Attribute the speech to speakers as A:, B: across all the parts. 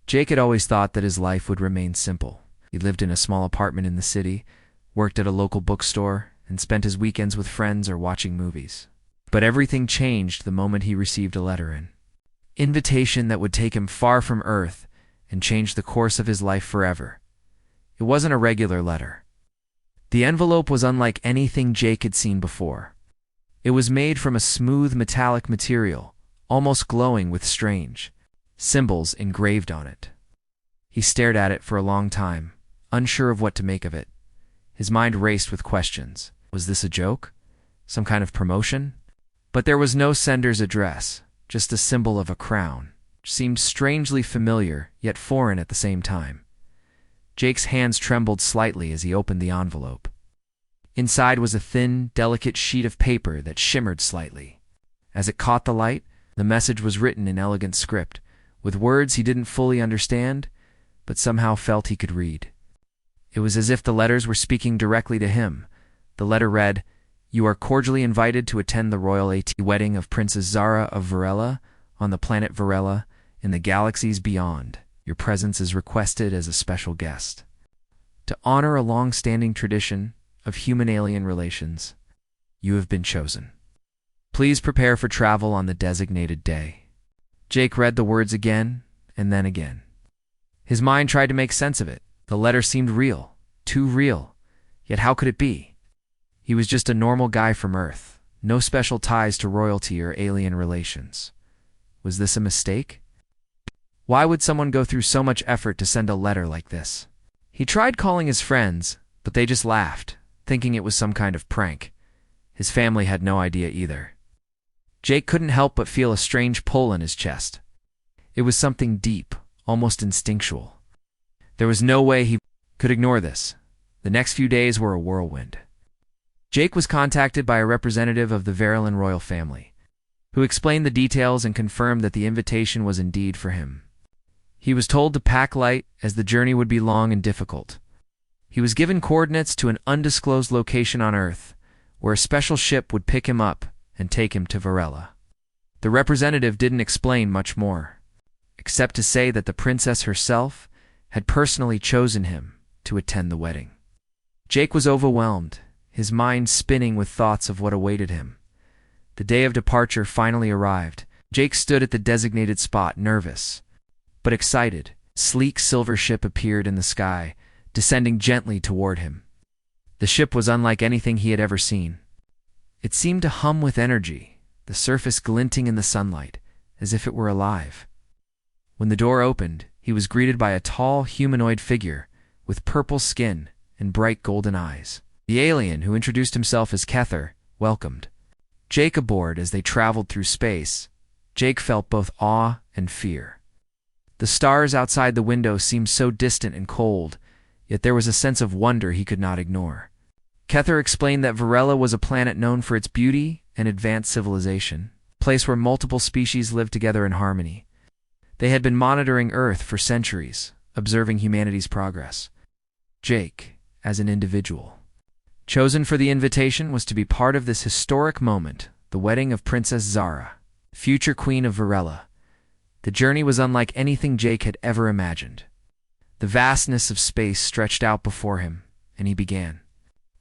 A: Jake had always thought that his life would remain simple. He lived in a small apartment in the city, worked at a local bookstore, and spent his weekends with friends or watching movies. But everything changed the moment he received a letter, an invitation that would take him far from Earth and change the course of his life forever. It wasn't a regular letter. The envelope was unlike anything Jake had seen before. It was made from a smooth metallic material, almost glowing with strange symbols engraved on it. He stared at it for a long time, unsure of what to make of it. His mind raced with questions. Was this a joke? Some kind of promotion? But there was no sender's address, just a symbol of a crown, which seemed strangely familiar, yet foreign at the same time. Jake's hands trembled slightly as he opened the envelope. Inside was a thin, delicate sheet of paper that shimmered slightly. As it caught the light, the message was written in elegant script, with words he didn't fully understand, but somehow felt he could read. It was as if the letters were speaking directly to him. The letter read, "You are cordially invited to attend the royal wedding of Princess Zara of Varela on the planet Varela in the galaxies beyond. Your presence is requested as a special guest. To honor a long-standing tradition of human-alien relations, you have been chosen. Please prepare for travel on the designated day." Jake read the words again and then again. His mind tried to make sense of it. The letter seemed real, too real. Yet how could it be? He was just a normal guy from Earth, no special ties to royalty or alien relations. Was this a mistake? Why would someone go through so much effort to send a letter like this? He tried calling his friends, but they just laughed, thinking it was some kind of prank. His family had no idea either. Jake couldn't help but feel a strange pull in his chest. It was something deep, almost instinctual. There was no way he could ignore this. The next few days were a whirlwind. Jake was contacted by a representative of the Verelan royal family, who explained the details and confirmed that the invitation was indeed for him. He was told to pack light as the journey would be long and difficult. He was given coordinates to an undisclosed location on Earth, where a special ship would pick him up and take him to Varela. The representative didn't explain much more, except to say that the princess herself had personally chosen him to attend the wedding. Jake was overwhelmed, his mind spinning with thoughts of what awaited him. The day of departure finally arrived. Jake stood at the designated spot, nervous, but excited. A sleek silver ship appeared in the sky, descending gently toward him. The ship was unlike anything he had ever seen. It seemed to hum with energy, the surface glinting in the sunlight, as if it were alive. When the door opened, he was greeted by a tall, humanoid figure with purple skin and bright golden eyes. The alien, who introduced himself as Kether, welcomed Jake aboard. As they traveled through space, Jake felt both awe and fear. The stars outside the window seemed so distant and cold, yet there was a sense of wonder he could not ignore. Kether explained that Varela was a planet known for its beauty and advanced civilization, a place where multiple species lived together in harmony. They had been monitoring Earth for centuries, observing humanity's progress. Jake, as an individual, chosen for the invitation, was to be part of this historic moment, the wedding of Princess Zara, future queen of Varela. The journey was unlike anything Jake had ever imagined. The vastness of space stretched out before him, and he began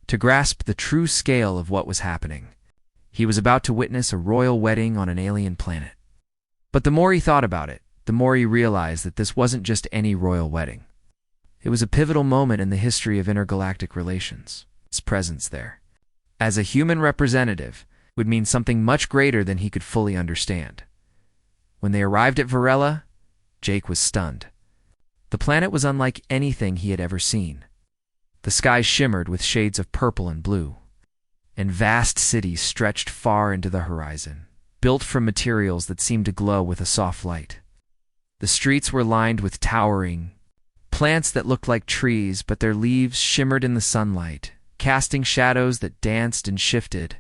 A: to grasp the true scale of what was happening. He was about to witness a royal wedding on an alien planet. But the more he thought about it, the more he realized that this wasn't just any royal wedding. It was a pivotal moment in the history of intergalactic relations. His presence there, as a human representative, would mean something much greater than he could fully understand. When they arrived at Varela, Jake was stunned. The planet was unlike anything he had ever seen. The sky shimmered with shades of purple and blue, and vast cities stretched far into the horizon, built from materials that seemed to glow with a soft light. The streets were lined with towering plants that looked like trees, but their leaves shimmered in the sunlight, casting shadows that danced and shifted.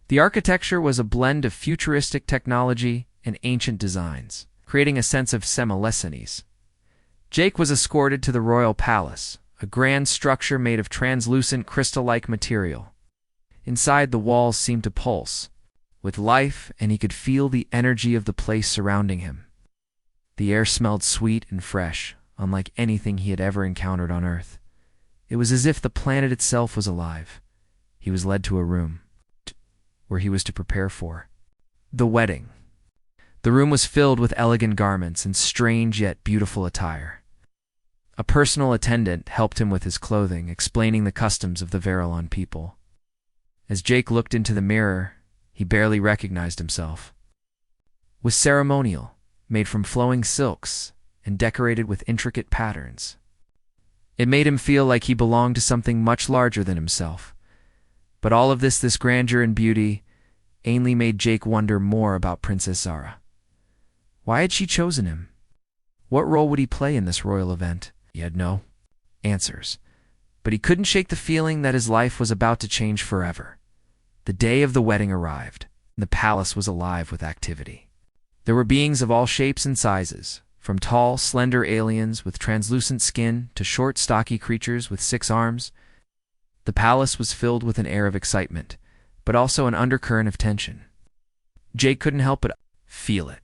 A: The architecture was a blend of futuristic technology and ancient designs, creating a sense of semilescence. Jake was escorted to the royal palace, a grand structure made of translucent crystal-like material. Inside, the walls seemed to pulse with life, and he could feel the energy of the place surrounding him. The air smelled sweet and fresh, unlike anything he had ever encountered on Earth. It was as if the planet itself was alive. He was led to a room, where he was to prepare for the wedding. The room was filled with elegant garments and strange yet beautiful attire. A personal attendant helped him with his clothing, explaining the customs of the Verilon people. As Jake looked into the mirror, he barely recognized himself. It was ceremonial, made from flowing silks and decorated with intricate patterns. It made him feel like he belonged to something much larger than himself. But all of this grandeur and beauty, only made Jake wonder more about Princess Zara. Why had she chosen him? What role would he play in this royal event? He had no answers, but he couldn't shake the feeling that his life was about to change forever. The day of the wedding arrived, and the palace was alive with activity. There were beings of all shapes and sizes, from tall, slender aliens with translucent skin to short, stocky creatures with 6 arms. The palace was filled with an air of excitement, but also an undercurrent of tension. Jake couldn't help but feel it.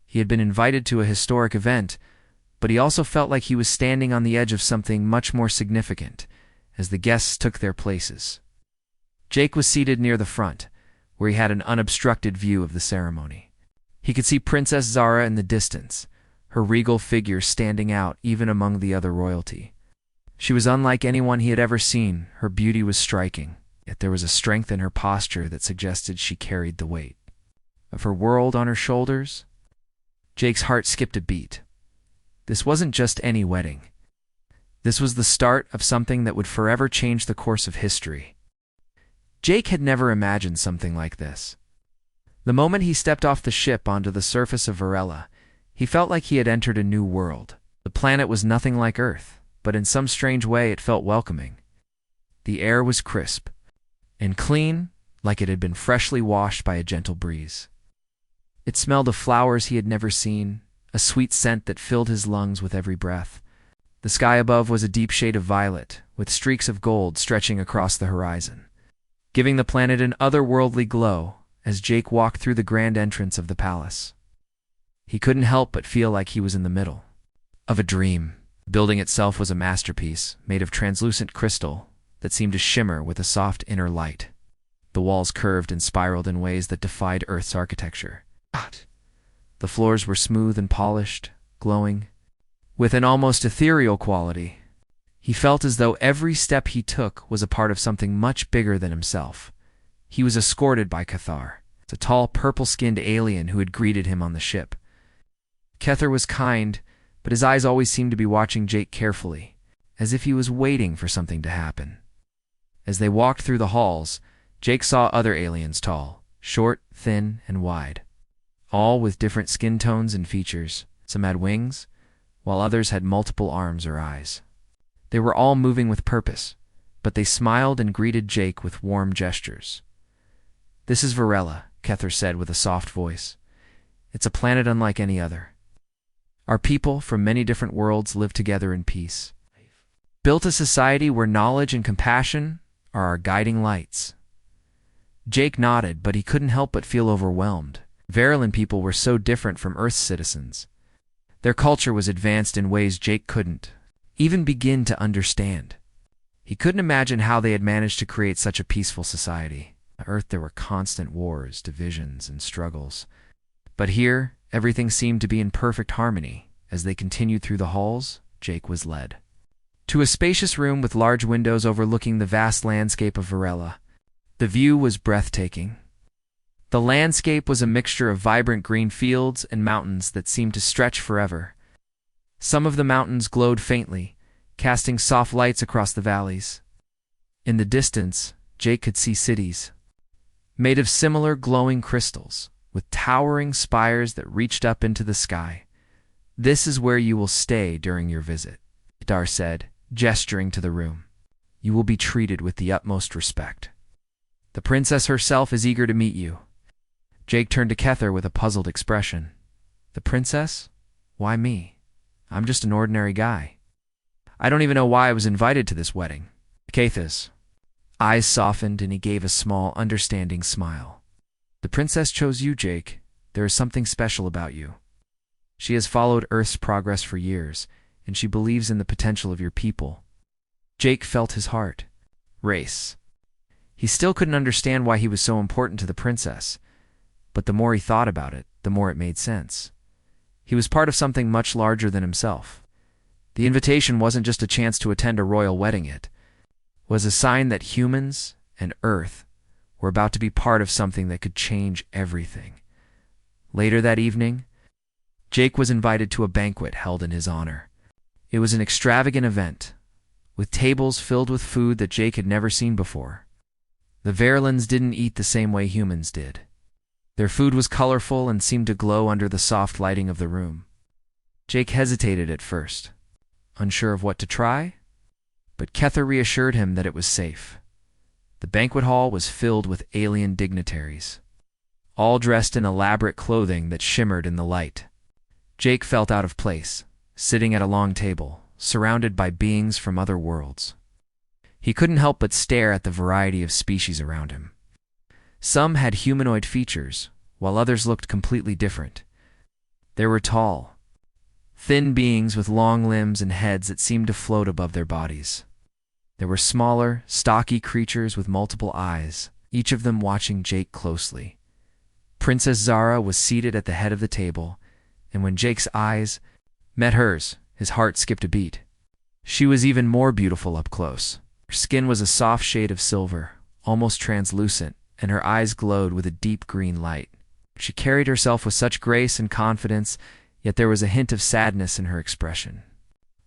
A: He had been invited to a historic event, but he also felt like he was standing on the edge of something much more significant as the guests took their places. Jake was seated near the front, where he had an unobstructed view of the ceremony. He could see Princess Zara in the distance, her regal figure standing out even among the other royalty. She was unlike anyone he had ever seen. Her beauty was striking, yet there was a strength in her posture that suggested she carried the weight of her world on her shoulders. Jake's heart skipped a beat. This wasn't just any wedding. This was the start of something that would forever change the course of history. Jake had never imagined something like this. The moment he stepped off the ship onto the surface of Varela, he felt like he had entered a new world. The planet was nothing like Earth, but in some strange way it felt welcoming. The air was crisp and clean, like it had been freshly washed by a gentle breeze. It smelled of flowers he had never seen, a sweet scent that filled his lungs with every breath. The sky above was a deep shade of violet, with streaks of gold stretching across the horizon, giving the planet an otherworldly glow as Jake walked through the grand entrance of the palace. He couldn't help but feel like he was in the middle of a dream. The building itself was a masterpiece, made of translucent crystal that seemed to shimmer with a soft inner light. The walls curved and spiraled in ways that defied Earth's architecture. The floors were smooth and polished, glowing, with an almost ethereal quality. He felt as though every step he took was a part of something much bigger than himself. He was escorted by Cathar, the tall, purple-skinned alien who had greeted him on the ship. Cathar was kind, but his eyes always seemed to be watching Jake carefully, as if he was waiting for something to happen. As they walked through the halls, Jake saw other aliens tall, short, thin, and wide, all with different skin tones and features. Some had wings, while others had multiple arms or eyes. They were all moving with purpose, but they smiled and greeted Jake with warm gestures. "This is Varela," Cathar said with a soft voice. "It's a planet unlike any other. Our people from many different worlds live together in peace. Built a society where knowledge and compassion are our guiding lights." Jake nodded, but he couldn't help but feel overwhelmed. Verilon people were so different from Earth's citizens. Their culture was advanced in ways Jake couldn't even begin to understand. He couldn't imagine how they had managed to create such a peaceful society. On Earth there were constant wars, divisions, and struggles. But here, everything seemed to be in perfect harmony. As they continued through the halls, Jake was led to a spacious room with large windows overlooking the vast landscape of Varela. The view was breathtaking. The landscape was a mixture of vibrant green fields and mountains that seemed to stretch forever. Some of the mountains glowed faintly, casting soft lights across the valleys. In the distance, Jake could see cities made of similar glowing crystals, with towering spires that reached up into the sky. "This is where you will stay during your visit," Cathar said, gesturing to the room. "You will be treated with the utmost respect. The princess herself is eager to meet you." Jake turned to Cathar with a puzzled expression. "The princess? Why me? I'm just an ordinary guy. I don't even know why I was invited to this wedding." Cathar's eyes softened and he gave a small, understanding smile. "The princess chose you, Jake. There is something special about you." She has followed Earth's progress for years, and she believes in the potential of your people. Jake felt his heart race. He still couldn't understand why he was so important to the princess, but the more he thought about it, the more it made sense. He was part of something much larger than himself. The invitation wasn't just a chance to attend a royal wedding, it was a sign that humans and Earth were about to be part of something that could change everything. Later that evening, Jake was invited to a banquet held in his honor. It was an extravagant event, with tables filled with food that Jake had never seen before. The Verlins didn't eat the same way humans did. Their food was colorful and seemed to glow under the soft lighting of the room. Jake hesitated at first, unsure of what to try, but Kether reassured him that it was safe. The banquet hall was filled with alien dignitaries, all dressed in elaborate clothing that shimmered in the light. Jake felt out of place, sitting at a long table, surrounded by beings from other worlds. He couldn't help but stare at the variety of species around him. Some had humanoid features, while others looked completely different. There were tall, thin beings with long limbs and heads that seemed to float above their bodies. There were smaller, stocky creatures with multiple eyes, each of them watching Jake closely. Princess Zara was seated at the head of the table, and when Jake's eyes met hers, his heart skipped a beat. She was even more beautiful up close. Her skin was a soft shade of silver, almost translucent, and her eyes glowed with a deep green light. She carried herself with such grace and confidence, yet there was a hint of sadness in her expression,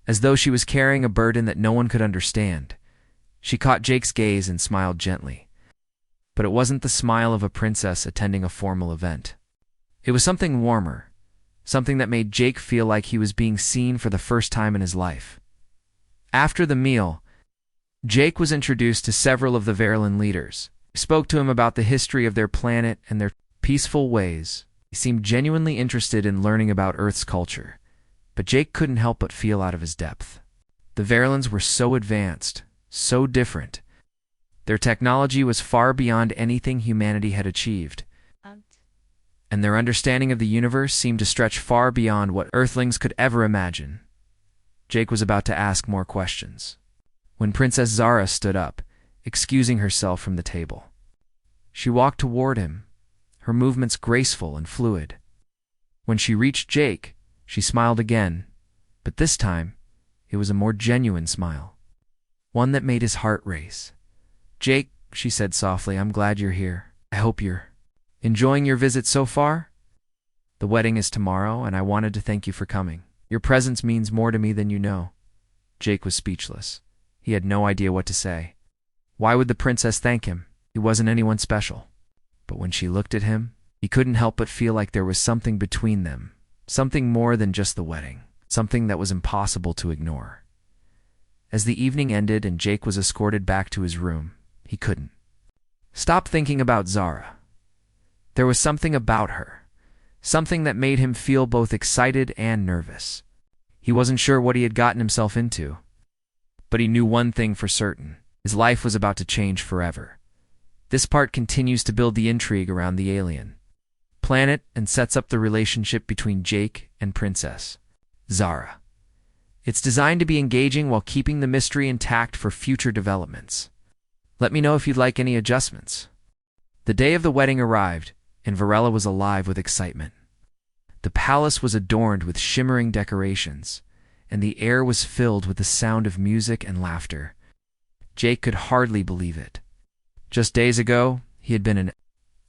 A: as though she was carrying a burden that no one could understand. She caught Jake's gaze and smiled gently. But it wasn't the smile of a princess attending a formal event. It was something warmer, something that made Jake feel like he was being seen for the first time in his life. After the meal, Jake was introduced to several of the Verlin leaders. He spoke to him about the history of their planet and their peaceful ways. He seemed genuinely interested in learning about Earth's culture, but Jake couldn't help but feel out of his depth. The Verlins were so advanced, so different. Their technology was far beyond anything humanity had achieved, and their understanding of the universe seemed to stretch far beyond what Earthlings could ever imagine. Jake was about to ask more questions when Princess Zara stood up, excusing herself from the table. She walked toward him, her movements graceful and fluid. When she reached Jake, she smiled again, but this time it was a more genuine smile, one that made his heart race. "Jake," she said softly, "I'm glad you're here. I hope you're enjoying your visit so far? The wedding is tomorrow, and I wanted to thank you for coming. Your presence means more to me than you know." Jake was speechless. He had no idea what to say. Why would the princess thank him? He wasn't anyone special. But when she looked at him, he couldn't help but feel like there was something between them, something more than just the wedding, something that was impossible to ignore. As the evening ended and Jake was escorted back to his room, he couldn't stop thinking about Zara. There was something about her, something that made him feel both excited and nervous. He wasn't sure what he had gotten himself into, but he knew one thing for certain. His life was about to change forever. This part continues to build the intrigue around the alien planet and sets up the relationship between Jake and Princess Zara. It's designed to be engaging while keeping the mystery intact for future developments. Let me know if you'd like any adjustments. The day of the wedding arrived, and Varela was alive with excitement. The palace was adorned with shimmering decorations, and the air was filled with the sound of music and laughter. Jake could hardly believe it. Just days ago, he had been an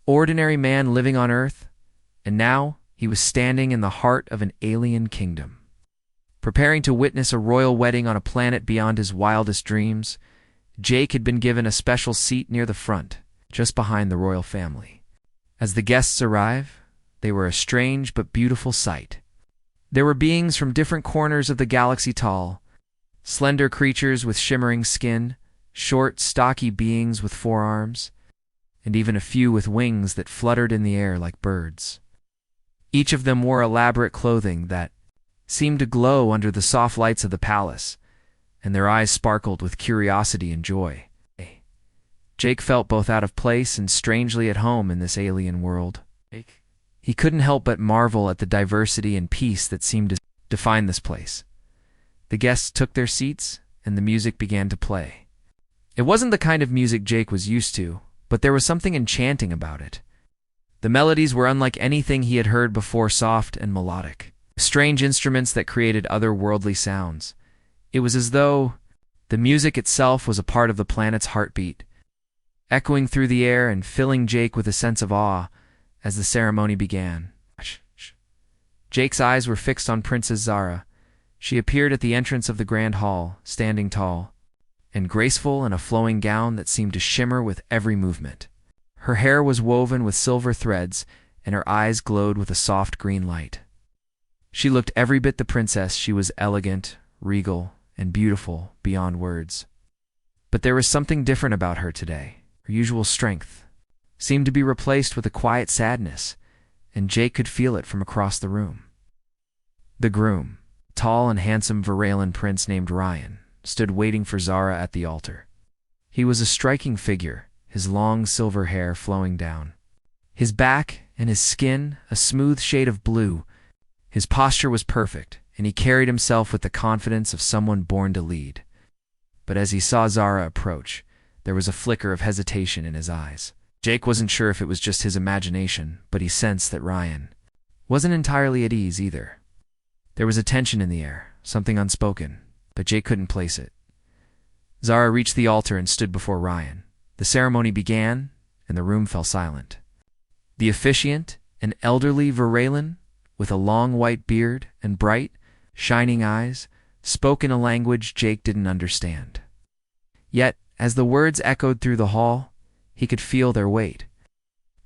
A: ordinary man living on Earth, and now he was standing in the heart of an alien kingdom. Preparing to witness a royal wedding on a planet beyond his wildest dreams, Jake had been given a special seat near the front, just behind the royal family. As the guests arrived, they were a strange but beautiful sight. There were beings from different corners of the galaxy, tall, slender creatures with shimmering skin, short, stocky beings with forearms, and even a few with wings that fluttered in the air like birds. Each of them wore elaborate clothing that seemed to glow under the soft lights of the palace, and their eyes sparkled with curiosity and joy. Jake felt both out of place and strangely at home in this alien world. He couldn't help but marvel at the diversity and peace that seemed to define this place. The guests took their seats, and the music began to play. It wasn't the kind of music Jake was used to, but there was something enchanting about it. The melodies were unlike anything he had heard before, soft and melodic. Strange instruments that created otherworldly sounds. It was as though the music itself was a part of the planet's heartbeat, echoing through the air and filling Jake with a sense of awe as the ceremony began. Jake's eyes were fixed on Princess Zara. She appeared at the entrance of the grand hall, standing tall and graceful in a flowing gown that seemed to shimmer with every movement. Her hair was woven with silver threads, and her eyes glowed with a soft green light. She looked every bit the princess. She was elegant, regal, and beautiful beyond words. But there was something different about her today. Her usual strength seemed to be replaced with a quiet sadness, and Jake could feel it from across the room. The groom, a tall and handsome Varelayan prince named Ryan, stood waiting for Zara at the altar. He was a striking figure, his long silver hair flowing down. His back and his skin a smooth shade of blue. His posture was perfect, and he carried himself with the confidence of someone born to lead. But as he saw Zara approach, there was a flicker of hesitation in his eyes. Jake wasn't sure if it was just his imagination, but he sensed that Ryan wasn't entirely at ease either. There was a tension in the air, something unspoken, but Jake couldn't place it. Zara reached the altar and stood before Ryan. The ceremony began, and the room fell silent. The officiant, an elderly Varelayan with a long white beard and bright, shining eyes, spoke in a language Jake didn't understand. Yet, as the words echoed through the hall, he could feel their weight.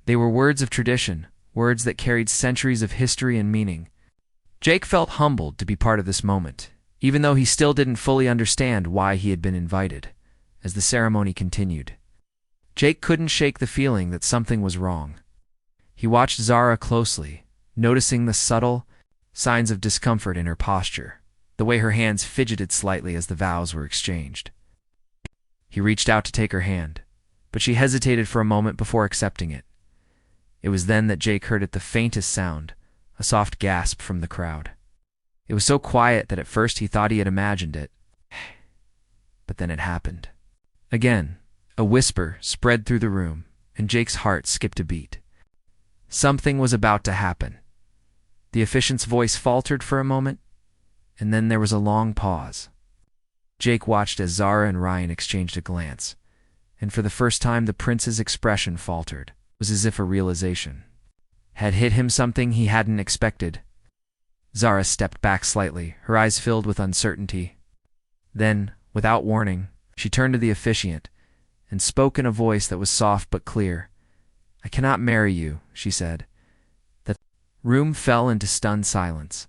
A: They were words of tradition, words that carried centuries of history and meaning. Jake felt humbled to be part of this moment, even though he still didn't fully understand why he had been invited. As the ceremony continued, Jake couldn't shake the feeling that something was wrong. He watched Zara closely, noticing the subtle signs of discomfort in her posture, the way her hands fidgeted slightly as the vows were exchanged. He reached out to take her hand, but she hesitated for a moment before accepting it. It was then that Jake heard the faintest sound, a soft gasp from the crowd. It was so quiet that at first he thought he had imagined it. But then it happened. Again, a whisper spread through the room, and Jake's heart skipped a beat. Something was about to happen. The officiant's voice faltered for a moment, and then there was a long pause. Jake watched as Zara and Ryan exchanged a glance, and for the first time the prince's expression faltered. It was as if a realization had hit him, something he hadn't expected. Zara stepped back slightly, her eyes filled with uncertainty. Then, without warning, she turned to the officiant and spoke in a voice that was soft but clear. "I cannot marry you," she said. The room fell into stunned silence.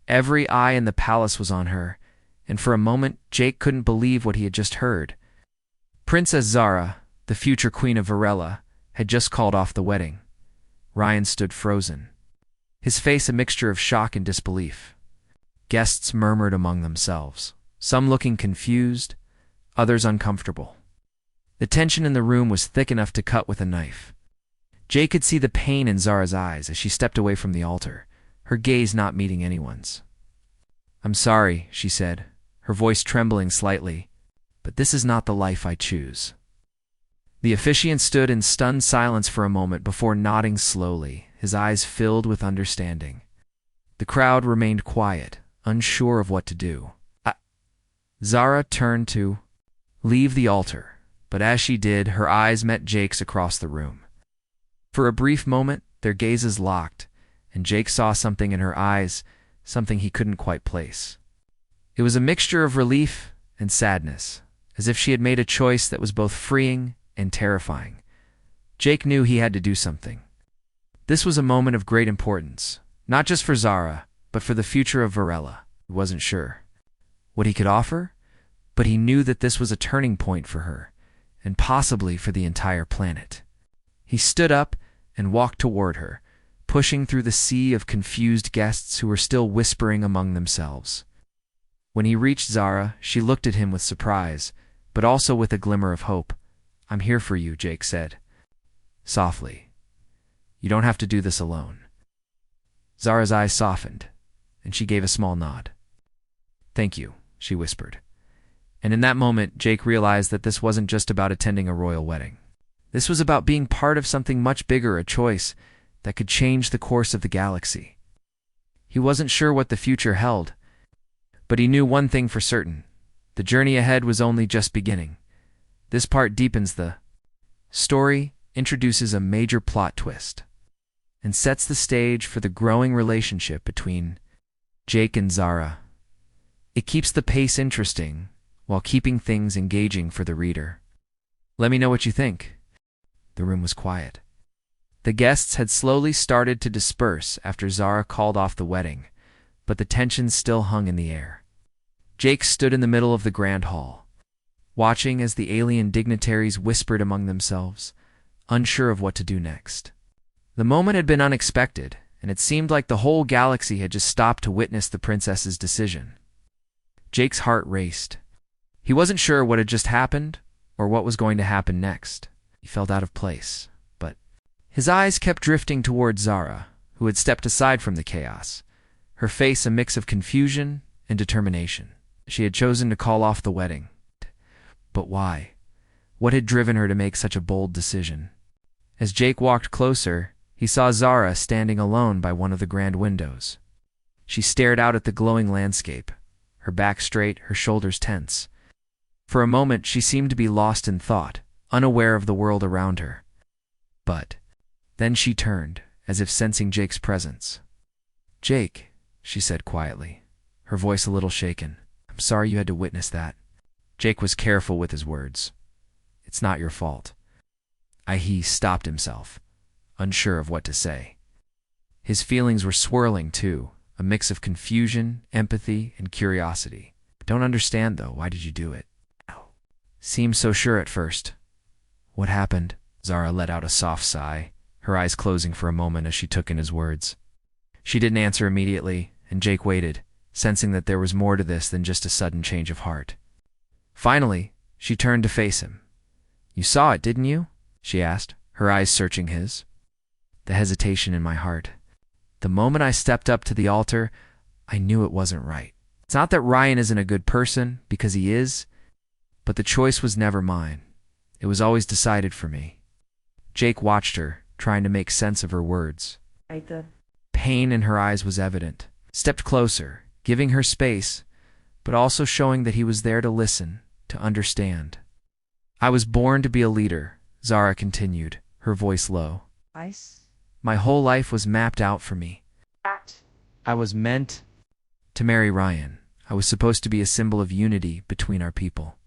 A: Every eye in the palace was on her, and for a moment Jake couldn't believe what he had just heard. Princess Zara, the future queen of Varela, had just called off the wedding. Ryan stood frozen, his face a mixture of shock and disbelief. Guests murmured among themselves, some looking confused, others uncomfortable. The tension in the room was thick enough to cut with a knife. Jake could see the pain in Zara's eyes as she stepped away from the altar, her gaze not meeting anyone's. "I'm sorry," she said, her voice trembling slightly, "but this is not the life I choose." The officiant stood in stunned silence for a moment before nodding slowly, his eyes filled with understanding. The crowd remained quiet, unsure of what to do. Zara turned to leave the altar, but as she did, her eyes met Jake's across the room. For a brief moment, their gazes locked, and Jake saw something in her eyes, something he couldn't quite place. It was a mixture of relief and sadness, as if she had made a choice that was both freeing and terrifying. Jake knew he had to do something. This was a moment of great importance, not just for Zara, but for the future of Varela. He wasn't sure what he could offer, but he knew that this was a turning point for her, and possibly for the entire planet. He stood up and walked toward her, pushing through the sea of confused guests who were still whispering among themselves. When he reached Zara, she looked at him with surprise, but also with a glimmer of hope. "I'm here for you," Jake said softly. "You don't have to do this alone." Zara's eyes softened, and she gave a small nod. "Thank you," she whispered. And in that moment, Jake realized that this wasn't just about attending a royal wedding. This was about being part of something much bigger, a choice that could change the course of the galaxy. He wasn't sure what the future held, but he knew one thing for certain. The journey ahead was only just beginning. This part deepens the story, introduces a major plot twist, and sets the stage for the growing relationship between Jake and Zara. It keeps the pace interesting while keeping things engaging for the reader. Let me know what you think. The room was quiet. The guests had slowly started to disperse after Zara called off the wedding, but the tension still hung in the air. Jake stood in the middle of the grand hall, watching as the alien dignitaries whispered among themselves, unsure of what to do next. The moment had been unexpected, and it seemed like the whole galaxy had just stopped to witness the princess's decision. Jake's heart raced. He wasn't sure what had just happened or what was going to happen next. He felt out of place, but his eyes kept drifting toward Zara, who had stepped aside from the chaos, her face a mix of confusion and determination. She had chosen to call off the wedding. But why? What had driven her to make such a bold decision? As Jake walked closer, he saw Zara standing alone by one of the grand windows. She stared out at the glowing landscape, her back straight, her shoulders tense. For a moment, she seemed to be lost in thought, unaware of the world around her. But then she turned, as if sensing Jake's presence. "Jake," she said quietly, her voice a little shaken. "I'm sorry you had to witness that." Jake was careful with his words. "It's not your fault." He stopped himself, unsure of what to say. His feelings were swirling too, a mix of confusion, empathy, and curiosity. "Don't understand though, why did you do it?" "Seemed so sure at first." "What happened?" Zara let out a soft sigh, her eyes closing for a moment as she took in his words. She didn't answer immediately, and Jake waited, sensing that there was more to this than just a sudden change of heart. Finally, she turned to face him. "You saw it, didn't you?" she asked, her eyes searching his. The hesitation in my heart. The moment I stepped up to the altar, I knew it wasn't right. It's not that Ryan isn't a good person, because he is, but the choice was never mine. It was always decided for me. Jake watched her, trying to make sense of her words. Pain in her eyes was evident. Stepped closer, giving her space, but also showing that he was there to listen, to understand. "I was born to be a leader," Zara continued, her voice low. "My whole life was mapped out for me. I was meant to marry Ryan. I was supposed to be a symbol of unity between our people.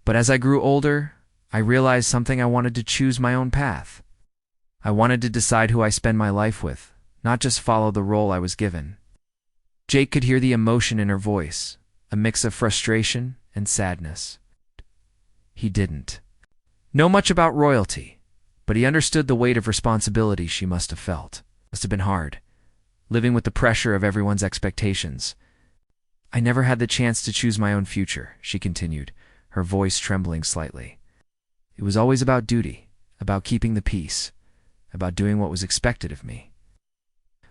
A: But as I grew older, I realized something. I wanted to choose my own path. I wanted to decide who I spend my life with, not just follow the role I was given." Jake could hear the emotion in her voice, a mix of frustration and sadness. He didn't know much about royalty, but he understood the weight of responsibility she must have felt. It must have been hard, living with the pressure of everyone's expectations. "I never had the chance to choose my own future," she continued, her voice trembling slightly. "It was always about duty, about keeping the peace, about doing what was expected of me.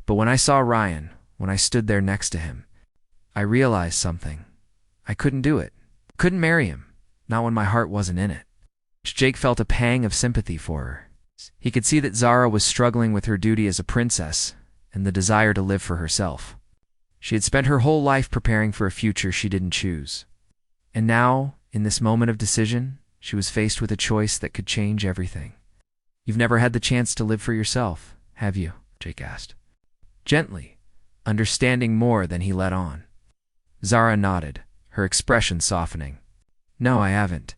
A: But when I saw Ryan, when I stood there next to him, I realized something. I couldn't do it. Couldn't marry him, not when my heart wasn't in it." Jake felt a pang of sympathy for her. He could see that Zara was struggling with her duty as a princess and the desire to live for herself. She had spent her whole life preparing for a future she didn't choose. And now, in this moment of decision, she was faced with a choice that could change everything. "You've never had the chance to live for yourself, have you?" Jake asked, gently, understanding more than he let on. Zara nodded, her expression softening. "No, I haven't.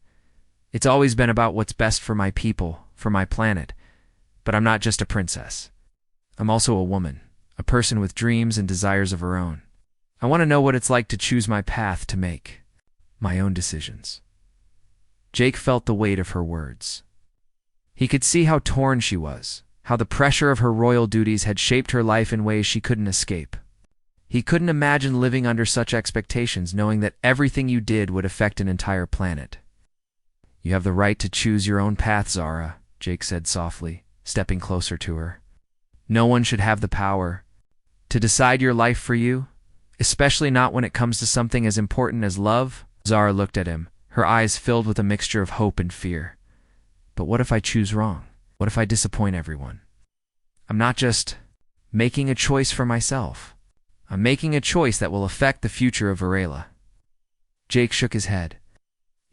A: It's always been about what's best for my people, for my planet. But I'm not just a princess. I'm also a woman, a person with dreams and desires of her own. I want to know what it's like to choose my path, to make my own decisions." Jake felt the weight of her words. He could see how torn she was, how the pressure of her royal duties had shaped her life in ways she couldn't escape. He couldn't imagine living under such expectations, knowing that everything you did would affect an entire planet. "You have the right to choose your own path, Zara," Jake said softly, stepping closer to her. "No one should have the power to To decide your life for you? Especially not when it comes to something as important as love? Zara looked at him, her eyes filled with a mixture of hope and fear. But what if I choose wrong? What if I disappoint everyone? I'm not just making a choice for myself. I'm making a choice that will affect the future of Varela. Jake shook his head.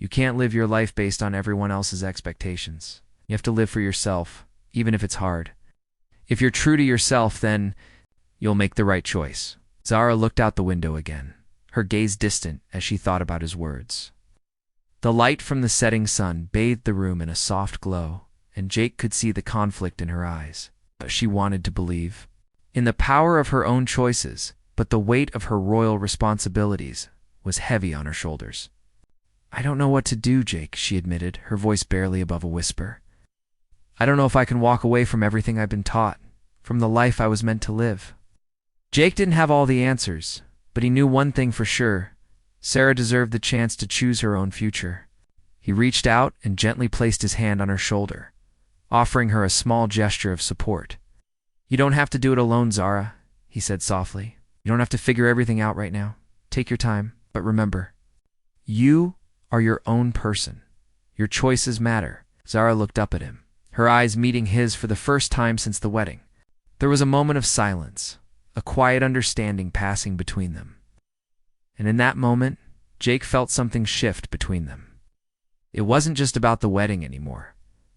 A: You can't live your life based on everyone else's expectations. You have to live for yourself, even if it's hard. If you're true to yourself, then you'll make the right choice. Zara looked out the window again, her gaze distant as she thought about his words. The light from the setting sun bathed the room in a soft glow, and Jake could see the conflict in her eyes. But she wanted to believe in the power of her own choices, but the weight of her royal responsibilities was heavy on her shoulders. I don't know what to do, Jake, she admitted, her voice barely above a whisper. I don't know if I can walk away from everything I've been taught, from the life I was meant to live. Jake didn't have all the answers, but he knew one thing for sure. Sarah deserved the chance to choose her own future. He reached out and gently placed his hand on her shoulder, offering her a small gesture of support. You don't have to do it alone, Zara, he said softly. You don't have to figure everything out right now. Take your time, but remember, you are your own person. Your choices matter. Zara looked up at him, her eyes meeting his for the first time since the wedding. There was a moment of silence, a quiet understanding passing between them. And in that moment, Jake felt something shift between them. It wasn't just about the wedding anymore.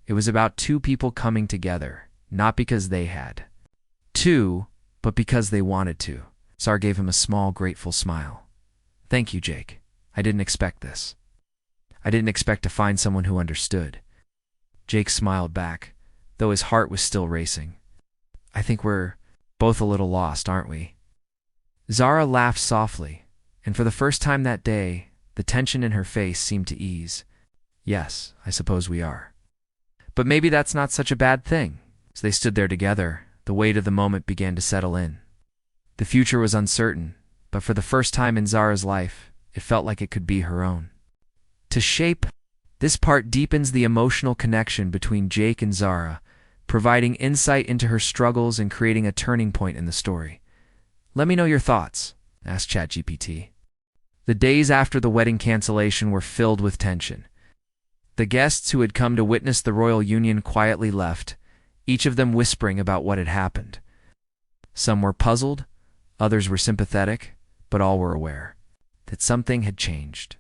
A: It was about two people coming together, not because they had to, but because they wanted to. Zara gave him a small, grateful smile. Thank you, Jake. I didn't expect this. I didn't expect to find someone who understood. Jake smiled back, though his heart was still racing. I think we're both a little lost, aren't we? Zara laughed softly, and for the first time that day, the tension in her face seemed to ease. Yes, I suppose we are. But maybe that's not such a bad thing. As they stood there together, the weight of the moment began to settle in. The future was uncertain, but for the first time in Zara's life, it felt like it could be her own. To shape, this part deepens the emotional connection between Jake and Zara, providing insight into her struggles and creating a turning point in the story. Let me know your thoughts, asked ChatGPT. The days after the wedding cancellation were filled with tension. The guests who had come to witness the royal union quietly left, each of them whispering about what had happened. Some were puzzled, others were sympathetic, but all were aware that something had changed.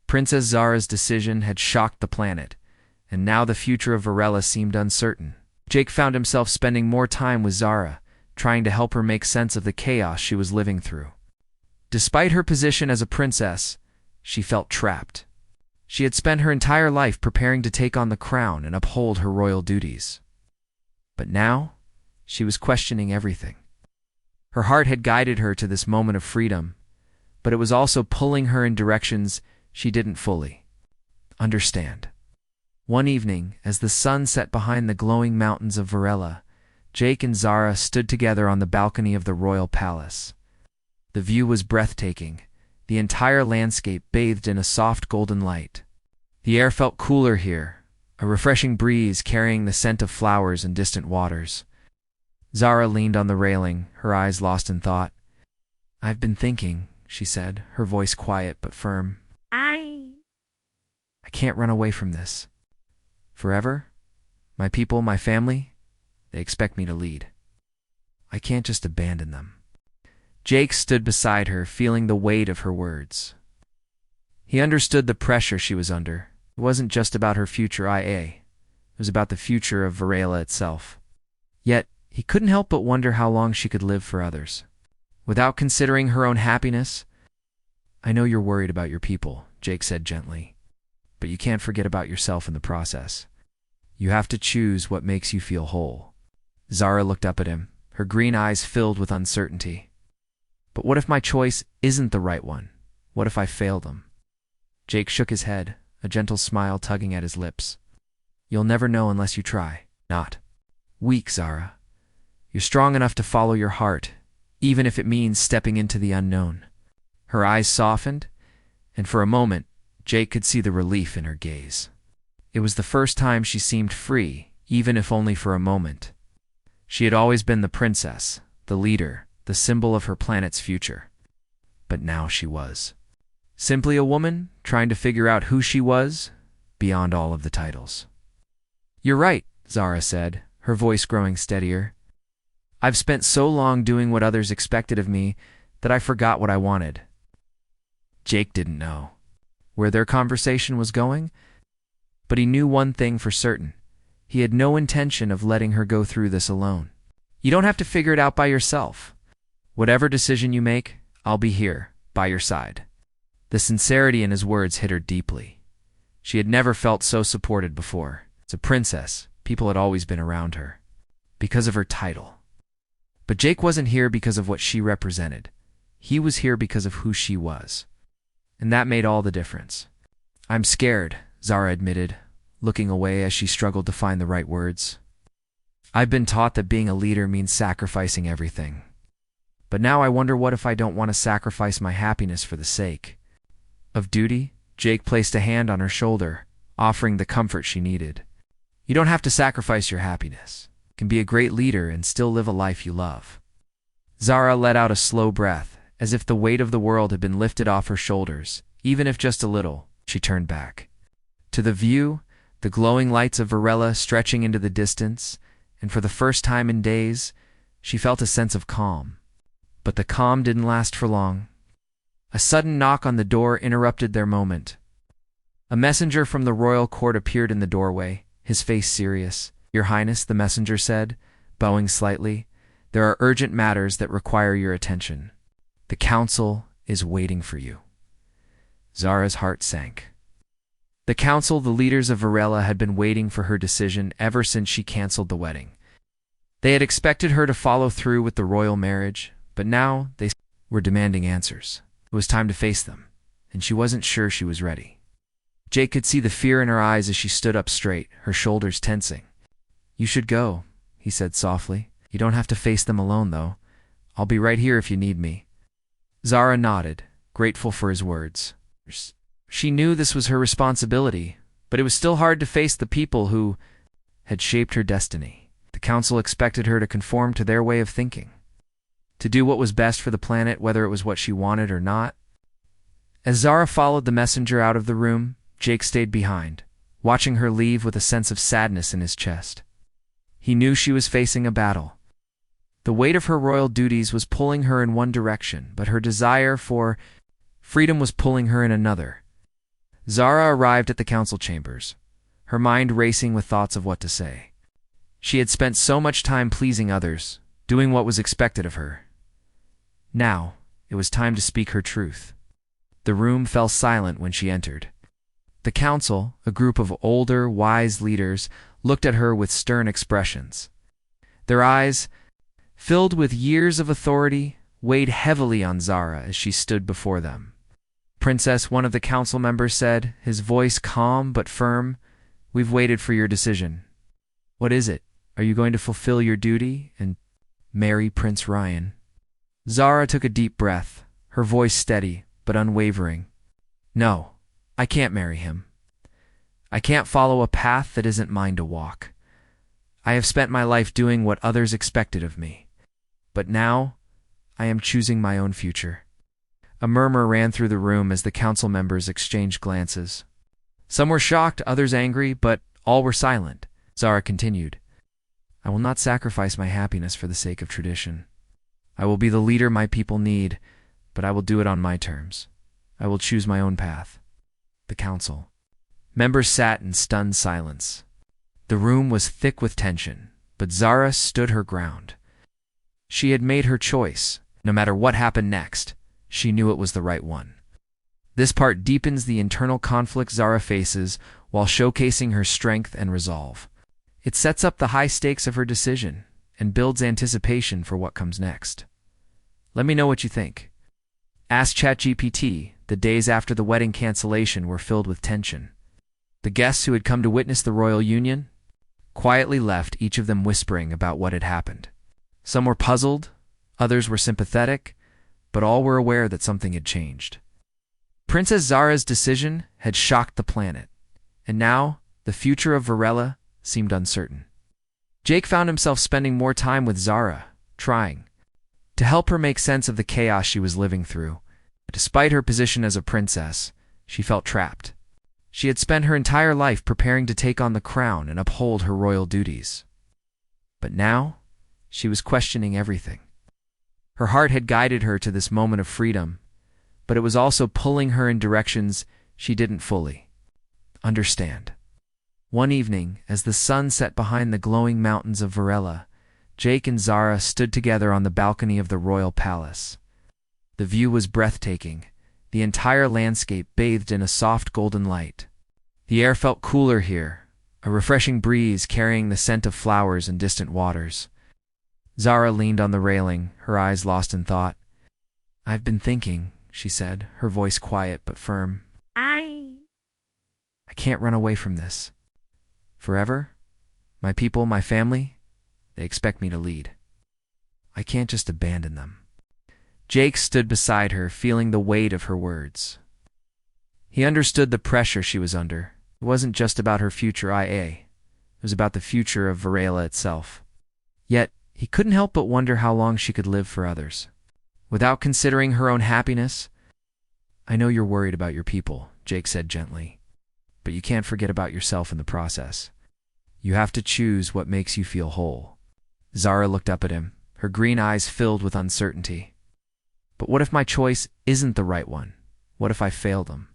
A: Princess Zara's decision had shocked the planet, and now the future of Varela seemed uncertain. Jake found himself spending more time with Zara, trying to help her make sense of the chaos she was living through. Despite her position as a princess, she felt trapped. She had spent her entire life preparing to take on the crown and uphold her royal duties. But now, she was questioning everything. Her heart had guided her to this moment of freedom, but it was also pulling her in directions she didn't fully understand. One evening, as the sun set behind the glowing mountains of Varela, Jake and Zara stood together on the balcony of the royal palace. The view was breathtaking, the entire landscape bathed in a soft golden light. The air felt cooler here, a refreshing breeze carrying the scent of flowers and distant waters. Zara leaned on the railing, her eyes lost in thought. I've been thinking, she said, her voice quiet but firm. I can't run away from this. Forever? My people, my family? They expect me to lead. I can't just abandon them. Jake stood beside her, feeling the weight of her words. He understood the pressure she was under. It wasn't just about her future IA. It was about the future of Varela itself. Yet, he couldn't help but wonder how long she could live for others. Without considering her own happiness, I know you're worried about your people, Jake said gently. But you can't forget about yourself in the process. You have to choose what makes you feel whole. Zara looked up at him, her green eyes filled with uncertainty. But what if my choice isn't the right one? What if I fail them? Jake shook his head, a gentle smile tugging at his lips. You'll never know unless you try. Not weak, Zara. You're strong enough to follow your heart, even if it means stepping into the unknown. Her eyes softened, and for a moment, Jake could see the relief in her gaze. It was the first time she seemed free, even if only for a moment. She had always been the princess, the leader, the the symbol of her planet's future. But now she was simply a woman trying to figure out who she was beyond all of the titles. "You're right," Zara said, her voice growing steadier. "I've spent so long doing what others expected of me that I forgot what I wanted." Jake didn't know where their conversation was going, but he knew one thing for certain. He had no intention of letting her go through this alone. "You don't have to figure it out by yourself. Whatever decision you make, I'll be here, by your side." The sincerity in his words hit her deeply. She had never felt so supported before. As a princess, people had always been around her, because of her title. But Jake wasn't here because of what she represented. He was here because of who she was. And that made all the difference. "I'm scared," Zara admitted, looking away as she struggled to find the right words. "I've been taught that being a leader means sacrificing everything. But now I wonder, what if I don't want to sacrifice my happiness for the sake of duty?" Jake placed a hand on her shoulder, offering the comfort she needed. "You don't have to sacrifice your happiness. You can be a great leader and still live a life you love." Zara let out a slow breath, as if the weight of the world had been lifted off her shoulders, even if just a little. She turned back to the view, the glowing lights of Varela stretching into the distance, and for the first time in days, she felt a sense of calm. But the calm didn't last for long. A sudden knock on the door interrupted their moment. A messenger from the royal court appeared in the doorway, his face serious. "Your Highness," the messenger said, bowing slightly, "there are urgent matters that require your attention. The council is waiting for you." Zara's heart sank. The council, the leaders of Varela, had been waiting for her decision ever since she canceled the wedding. They had expected her to follow through with the royal marriage, but now they were demanding answers. It was time to face them, and she wasn't sure she was ready. Jake could see the fear in her eyes as she stood up straight, her shoulders tensing. "You should go," he said softly. "You don't have to face them alone, though. I'll be right here if you need me." Zara nodded, grateful for his words. She knew this was her responsibility, but it was still hard to face the people who had shaped her destiny. The council expected her to conform to their way of thinking, to do what was best for the planet, whether it was what she wanted or not. As Zara followed the messenger out of the room, Jake stayed behind, watching her leave with a sense of sadness in his chest. He knew she was facing a battle. The weight of her royal duties was pulling her in one direction, but her desire for freedom was pulling her in another. Zara arrived at the council chambers, her mind racing with thoughts of what to say. She had spent so much time pleasing others, doing what was expected of her. Now, it was time to speak her truth. The room fell silent when she entered. The council, a group of older, wise leaders, looked at her with stern expressions. Their eyes, filled with years of authority, weighed heavily on Zara as she stood before them. "Princess," one of the council members said, his voice calm but firm, "we've waited for your decision. What is it? Are you going to fulfill your duty and marry Prince Ryan?" Zara took a deep breath, her voice steady but unwavering. "No, I can't marry him. I can't follow a path that isn't mine to walk. I have spent my life doing what others expected of me. But now, I am choosing my own future." A murmur ran through the room as the council members exchanged glances. Some were shocked, others angry, but all were silent. Zara continued, "I will not sacrifice my happiness for the sake of tradition. I will be the leader my people need, but I will do it on my terms. I will choose my own path." The council members sat in stunned silence. The room was thick with tension, but Zara stood her ground. She had made her choice. No matter what happened next, she knew it was the right one. This part deepens the internal conflict Zara faces while showcasing her strength and resolve. It sets up the high stakes of her decision and builds anticipation for what comes next. Let me know what you think. Ask ChatGPT. The days after the wedding cancellation were filled with tension. The guests who had come to witness the royal union quietly left, each of them whispering about what had happened. Some were puzzled, others were sympathetic, but all were aware that something had changed. Princess Zara's decision had shocked the planet, and now the future of Varela seemed uncertain. Jake found himself spending more time with Zara, trying to help her make sense of the chaos she was living through. Despite her position as a princess, she felt trapped. She had spent her entire life preparing to take on the crown and uphold her royal duties. But now, she was questioning everything. Her heart had guided her to this moment of freedom, but it was also pulling her in directions she didn't fully understand. One evening, as the sun set behind the glowing mountains of Varela, Jake and Zara stood together on the balcony of the royal palace. The view was breathtaking, the entire landscape bathed in a soft golden light. The air felt cooler here, a refreshing breeze carrying the scent of flowers and distant waters. Zara leaned on the railing, her eyes lost in thought. "I've been thinking," she said, her voice quiet but firm. I can't run away from this. Forever? My people, my family, they expect me to lead. I can't just abandon them. Jake stood beside her, feeling the weight of her words. He understood the pressure she was under. It wasn't just about her future IA. It was about the future of Varela itself. Yet, he couldn't help but wonder how long she could live for others. Without considering her own happiness, "I know you're worried about your people," Jake said gently. "But you can't forget about yourself in the process. You have to choose what makes you feel whole." Zara looked up at him, her green eyes filled with uncertainty. "But what if my choice isn't the right one? What if I fail them?"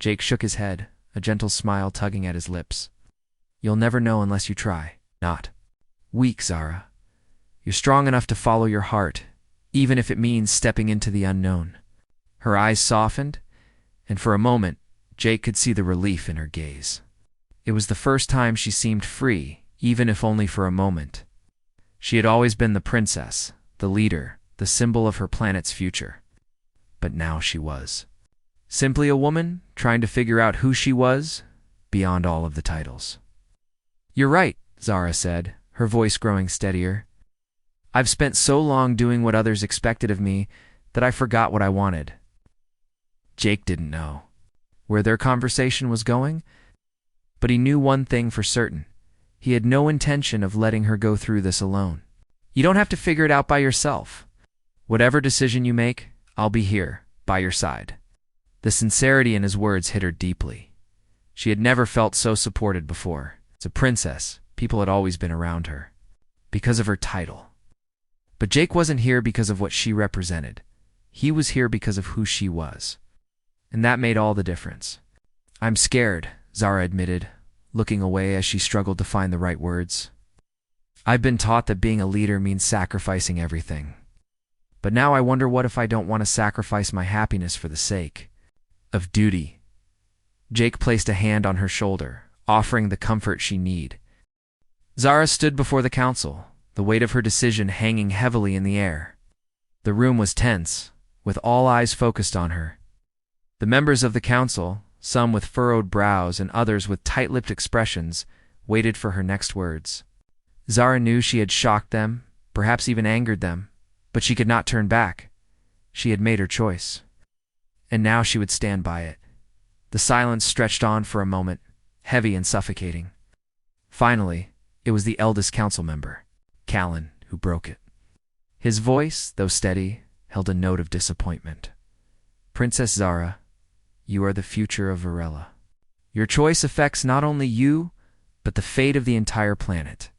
A: Jake shook his head, a gentle smile tugging at his lips. "You'll never know unless you try." "Not weak, Zara. You're strong enough to follow your heart, even if it means stepping into the unknown." Her eyes softened, and for a moment, Jake could see the relief in her gaze. It was the first time she seemed free, even if only for a moment. She had always been the princess, the leader, the symbol of her planet's future. But now she was simply a woman trying to figure out who she was beyond all of the titles. "You're right," Zara said, her voice growing steadier. "I've spent so long doing what others expected of me that I forgot what I wanted." Jake didn't know where their conversation was going, but he knew one thing for certain. He had no intention of letting her go through this alone. "You don't have to figure it out by yourself. Whatever decision you make, I'll be here, by your side." The sincerity in his words hit her deeply. She had never felt so supported before. As a princess, people had always been around her, because of her title. But Jake wasn't here because of what she represented. He was here because of who she was. And that made all the difference. "I'm scared," Zara admitted, looking away as she struggled to find the right words. "I've been taught that being a leader means sacrificing everything. But now I wonder, what if I don't want to sacrifice my happiness for the sake of duty?" Jake placed a hand on her shoulder, offering the comfort she needed. Zara stood before the council, the weight of her decision hanging heavily in the air. The room was tense, with all eyes focused on her. The members of the council, some with furrowed brows and others with tight-lipped expressions, waited for her next words. Zara knew she had shocked them, perhaps even angered them, but she could not turn back. She had made her choice, and now she would stand by it. The silence stretched on for a moment, heavy and suffocating. Finally, it was the eldest council member, Callan, who broke it. His voice, though steady, held a note of disappointment. "Princess Zara, you are the future of Varela. Your choice affects not only you, but the fate of the entire planet.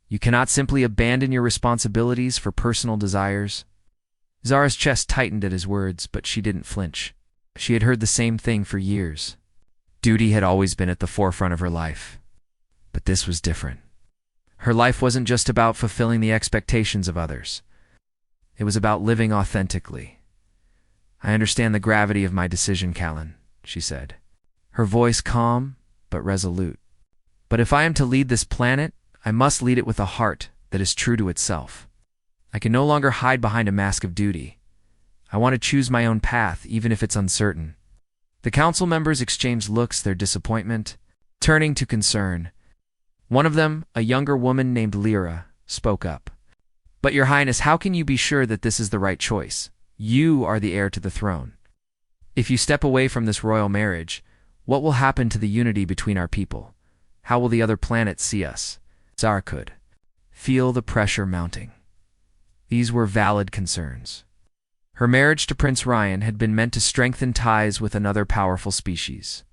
A: You cannot simply abandon your responsibilities for personal desires." Zara's chest tightened at his words, but she didn't flinch. She had heard the same thing for years. Duty had always been at the forefront of her life. But this was different. Her life wasn't just about fulfilling the expectations of others. It was about living authentically. "I understand the gravity of my decision, Callan," she said, her voice calm but resolute. "But if I am to lead this planet, I must lead it with a heart that is true to itself. I can no longer hide behind a mask of duty. I want to choose my own path, even if it's uncertain." The council members exchanged looks, their disappointment turning to concern. One of them, a younger woman named Lyra, spoke up. "But Your Highness, how can you be sure that this is the right choice? You are the heir to the throne. If you step away from this royal marriage, what will happen to the unity between our people? How will the other planets see us?" Zara could feel the pressure mounting. These were valid concerns. Her marriage to Prince Ryan had been meant to strengthen ties with another powerful species.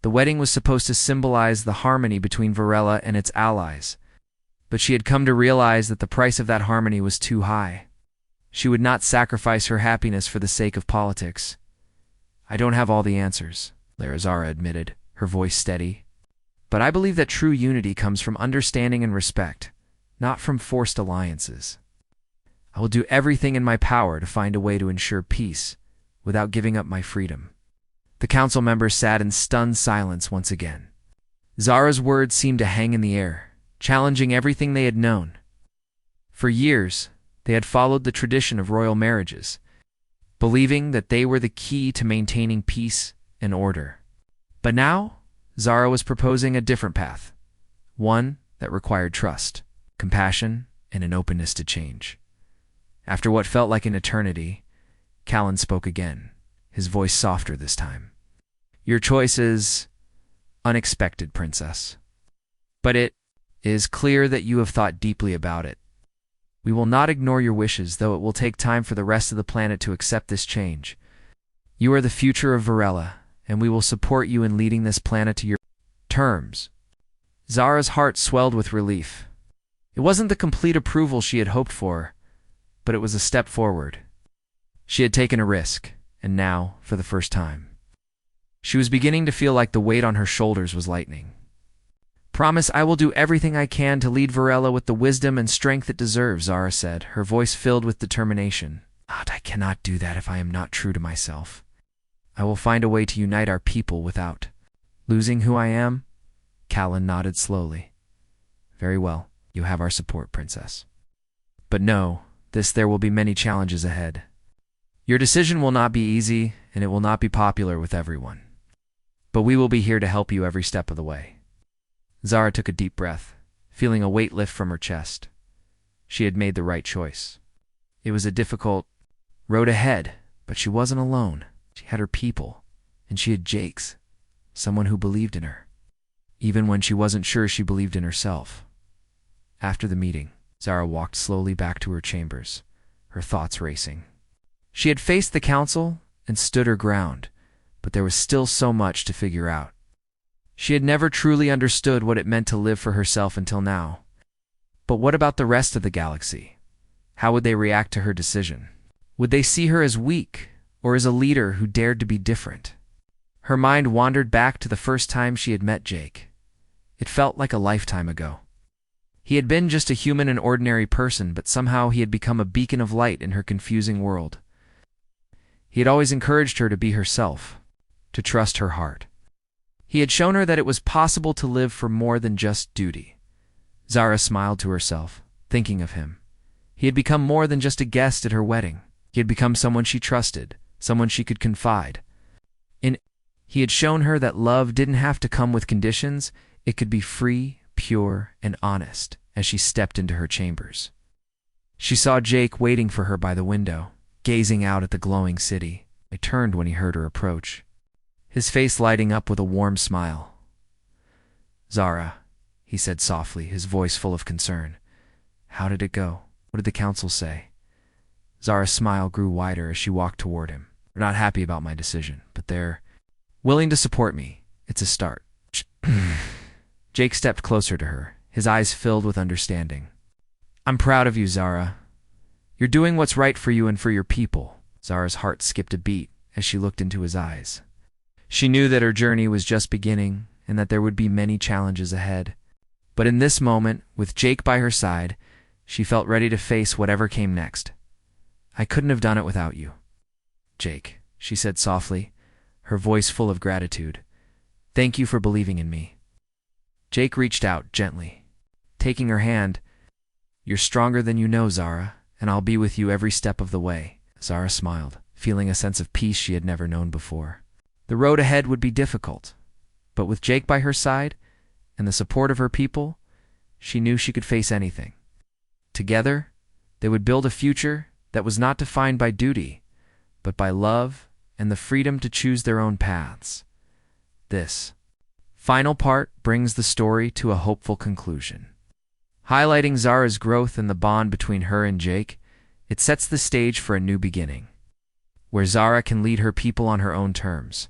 A: The wedding was supposed to symbolize the harmony between Varela and its allies, but she had come to realize that the price of that harmony was too high. She would not sacrifice her happiness for the sake of politics. "I don't have all the answers," Zara admitted, her voice steady. "But I believe that true unity comes from understanding and respect, not from forced alliances. I will do everything in my power to find a way to ensure peace without giving up my freedom." The council members sat in stunned silence once again. Zara's words seemed to hang in the air, challenging everything they had known. For years, they had followed the tradition of royal marriages, believing that they were the key to maintaining peace and order. But now, Zara was proposing a different path, one that required trust, compassion, and an openness to change. After what felt like an eternity, Callan spoke again, his voice softer this time. "Your choice is unexpected, Princess. But it is clear that you have thought deeply about it. We will not ignore your wishes, though it will take time for the rest of the planet to accept this change. You are the future of Varela, and we will support you in leading this planet to your terms." Zara's heart swelled with relief. It wasn't the complete approval she had hoped for, but it was a step forward. She had taken a risk, and now, for the first time, she was beginning to feel like the weight on her shoulders was lightening. "Promise I will do everything I can to lead Varela with the wisdom and strength it deserves," Zara said, her voice filled with determination. "I cannot do that if I am not true to myself. I will find a way to unite our people without losing who I am." Callan nodded slowly. "Very well, you have our support, Princess. But know, there will be many challenges ahead. Your decision will not be easy, and it will not be popular with everyone. But we will be here to help you every step of the way." Zara took a deep breath, feeling a weight lift from her chest. She had made the right choice. It was a difficult road ahead, but she wasn't alone. She had her people, and she had Jake's, someone who believed in her, even when she wasn't sure she believed in herself. After the meeting, Zara walked slowly back to her chambers, her thoughts racing. She had faced the council and stood her ground, but there was still so much to figure out. She had never truly understood what it meant to live for herself until now. But what about the rest of the galaxy? How would they react to her decision? Would they see her as weak, or as a leader who dared to be different? Her mind wandered back to the first time she had met Jake. It felt like a lifetime ago. He had been just a human and ordinary person, but somehow he had become a beacon of light in her confusing world. He had always encouraged her to be herself, to trust her heart. He had shown her that it was possible to live for more than just duty. Zara smiled to herself, thinking of him. He had become more than just a guest at her wedding. He had become someone she trusted, someone she could confide in. He had shown her that love didn't have to come with conditions. It could be free, pure, and honest as she stepped into her chambers. She saw Jake waiting for her by the window, gazing out at the glowing city. He turned when he heard her approach, his face lighting up with a warm smile. "Zara," he said softly, his voice full of concern. "How did it go? What did the council say?" Zara's smile grew wider as she walked toward him. "They're not happy about my decision, but they're willing to support me. It's a start." Jake stepped closer to her, his eyes filled with understanding. "I'm proud of you, Zara. You're doing what's right for you and for your people." Zara's heart skipped a beat as she looked into his eyes. She knew that her journey was just beginning and that there would be many challenges ahead. But in this moment, with Jake by her side, she felt ready to face whatever came next. "I couldn't have done it without you, Jake," she said softly, her voice full of gratitude. "Thank you for believing in me." Jake reached out gently, taking her hand. "You're stronger than you know, Zara, and I'll be with you every step of the way." Zara smiled, feeling a sense of peace she had never known before. The road ahead would be difficult, but with Jake by her side and the support of her people, she knew she could face anything. Together, they would build a future that was not defined by duty, but by love and the freedom to choose their own paths. This final part brings the story to a hopeful conclusion. Highlighting Zara's growth and the bond between her and Jake, It sets the stage for a new beginning, where Zara can lead her people on her own terms.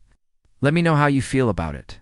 A: Let me know how you feel about it.